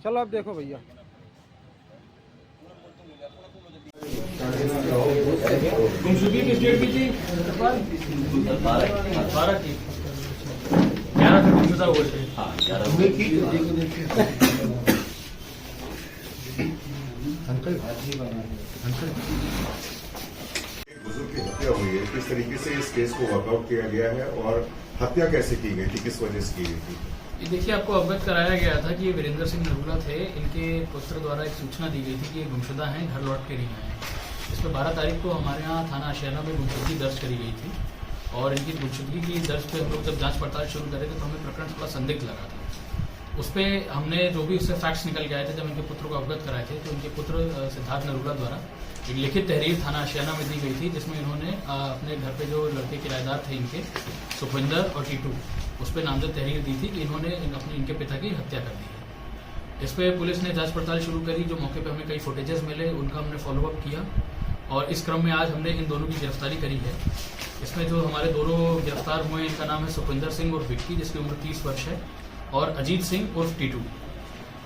चलो आप देखो भैया। गुमशुदगी किस डेट की थी? 12 की 11 से गुमशुदा हुए थे। बुजुर्ग की हत्या हुई है, किस तरीके से इस केस को वर्कआउट किया गया है और हत्या कैसे की गई थी, किस वजह से की गई थी? ये देखिए, आपको अवगत कराया गया था कि ये वीरेंद्र सिंह नरूला थे। इनके पुत्र द्वारा एक सूचना दी गई थी कि ये गुमशुदा हैं, घर लौट के नहीं आए हैं। इसमें 12 तारीख को हमारे यहाँ थाना आशियाना में गुमशुदगी दर्ज करी गई थी और इनकी गुमशुदगी की दर्ज पे हम लोग जब जांच पड़ताल शुरू करे थे तो हमें प्रकरण थोड़ा संदिग्ध लगा था। उस पर हमने जो भी उससे फैक्ट्स निकल के आए थे, जब इनके पुत्र को अवगत कराए थे तो इनके पुत्र सिद्धार्थ नरूला द्वारा एक लिखित तहरीर थाना आशियाना में दी गई थी, जिसमें इन्होंने अपने घर पे जो लड़के किराएदार थे इनके सुखविंदर और टीटू, उस पर नामजद तहरीर दी थी कि इन्होंने इनके पिता की हत्या कर दी है। इस पर पुलिस ने जांच पड़ताल शुरू करी। जो मौके पे हमें कई फुटेजेस मिले उनका हमने फॉलोअप किया और इस क्रम में आज हमने इन दोनों की गिरफ्तारी करी है। इसमें जो हमारे दोनों गिरफ्तार हुए इनका नाम है सुखविंदर सिंह उर्फ विक्की, जिसकी उम्र 30 वर्ष है, और अजीत सिंह उर्फ टीटू।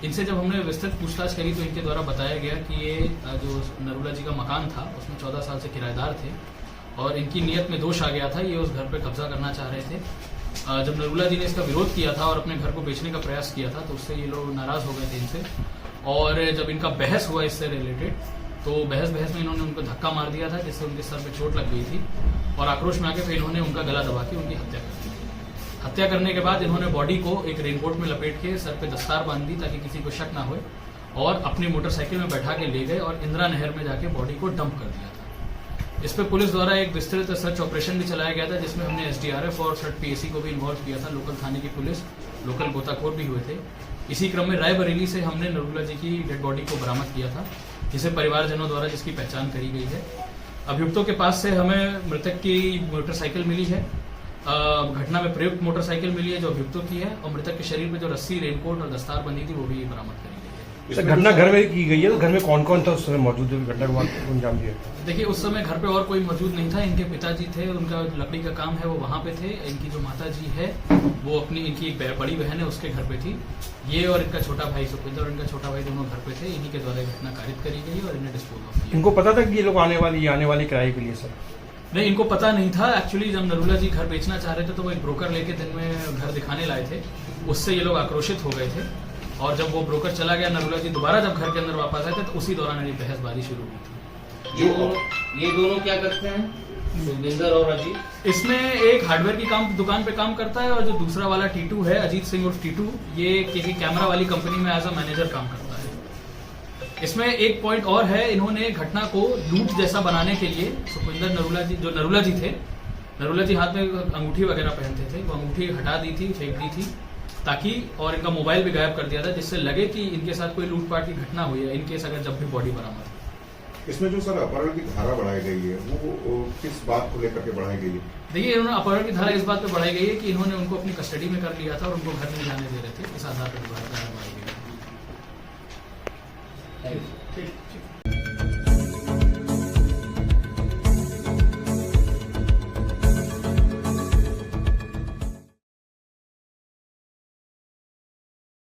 इनसे जब हमने विस्तृत पूछताछ करी तो इनके द्वारा बताया गया कि ये जो नरूला जी का मकान था उसमें 14 साल से किराएदार थे और इनकी नीयत में दोष आ गया था। ये उस घर पर कब्जा करना चाह रहे थे। जब नरूला जी ने इसका विरोध किया था और अपने घर को बेचने का प्रयास किया था तो उससे ये लोग नाराज हो गए थे इनसे, और जब इनका बहस हुआ इससे रिलेटेड तो बहस में इन्होंने उनको धक्का मार दिया था, जिससे उनके सर पे चोट लग गई थी और आक्रोश में आके फिर इन्होंने उनका गला दबा के उनकी हत्या कर दी। हत्या करने के बाद इन्होंने बॉडी को एक रेनकोट में लपेट के सर पे दस्तार बांध दी ताकि किसी को शक ना हो, और अपनी मोटरसाइकिल में बैठा के ले गए और इंदिरा नहर में जाके बॉडी को डंप कर दिया था। इस पे पुलिस द्वारा एक विस्तृत सर्च ऑपरेशन भी चलाया गया था, जिसमें हमने SDRF और सर्च PAC को भी इन्वॉल्व किया था। लोकल थाने की पुलिस, लोकल गोताखोर भी हुए थे। इसी क्रम में रायबरेली से हमने नरूला जी की डेड बॉडी को बरामद किया था, जिसे परिवारजनों द्वारा जिसकी पहचान करी गई है। अभियुक्तों के पास से हमें मृतक की मोटरसाइकिल मिली है, घटना में प्रयुक्त मोटरसाइकिल मिली है जो अभियुक्तों की है, और मृतक के शरीर पे जो रस्सी, रेनकोट और दस्तार बंधी थी वो भी बरामद करी गई है। घटना घर में की गई है, तो घर में कौन कौन था उस समय मौजूद है घटना के बाद अंजाम दिया? देखिए, उस समय घर पे और कोई मौजूद नहीं था। इनके पिताजी थे, उनका लकड़ी का काम है, वो वहाँ पे थे। इनकी जो माता जी है वो इनकी एक बड़ी बहन है उसके घर पे थी। ये और इनका छोटा भाई सुखविंदर और इनका छोटा भाई दोनों घर पे थे। इन्हीं के द्वारा घटना कारित करी गई और इन्हें डिस्पोज ऑफ किया। इनको पता था कि ये लोग आने वाले किराए के लिए? सर नहीं, इनको पता नहीं था। एक्चुअली जब नरूला जी घर बेचना चाह रहे थे तो वो एक ब्रोकर लेके दिन में घर दिखाने लाए थे। उससे ये लोग आक्रोशित हो गए थे और जब वो ब्रोकर चला गया, नरूला जी दोबारा जब घर के अंदर वापस आए थे तो उसी दौरान ये बहसबाजी शुरू हुई थी। ये दोनों क्या करते हैं, सुखविंदर और अजीत? इसमें एक हार्डवेयर की दुकान पे काम करता है और जो दूसरा वाला टीटू है, अजीत सिंह उर्फ टीटू, ये किसी कैमरा वाली कंपनी में एज अ मैनेजर काम करता है। इसमें एक पॉइंट और है, इन्होंने घटना को लूट जैसा बनाने के लिए सुखविंदर नरूला जी थे, नरूला जी हाथ में अंगूठी वगैरह पहनते थे, वो अंगूठी हटा दी थी, फेंक दी थी ताकि, और इनका मोबाइल भी गायब कर दिया था, जिससे लगे कि इनके साथ कोई लूटपाट की घटना हुई है इनकेस अगर जब भी बॉडी बरामद। इसमें जो सर अपहरण की धारा बढ़ाई गई है वो किस बात को लेकर के बढ़ाई गई है? देखिए, इन्होंने अपहरण की धारा इस बात पे बढ़ाई गई है कि इन्होंने उनको अपनी कस्टडी में कर लिया था और उनको घर नहीं जाने दे रहे थे, इस आधार पर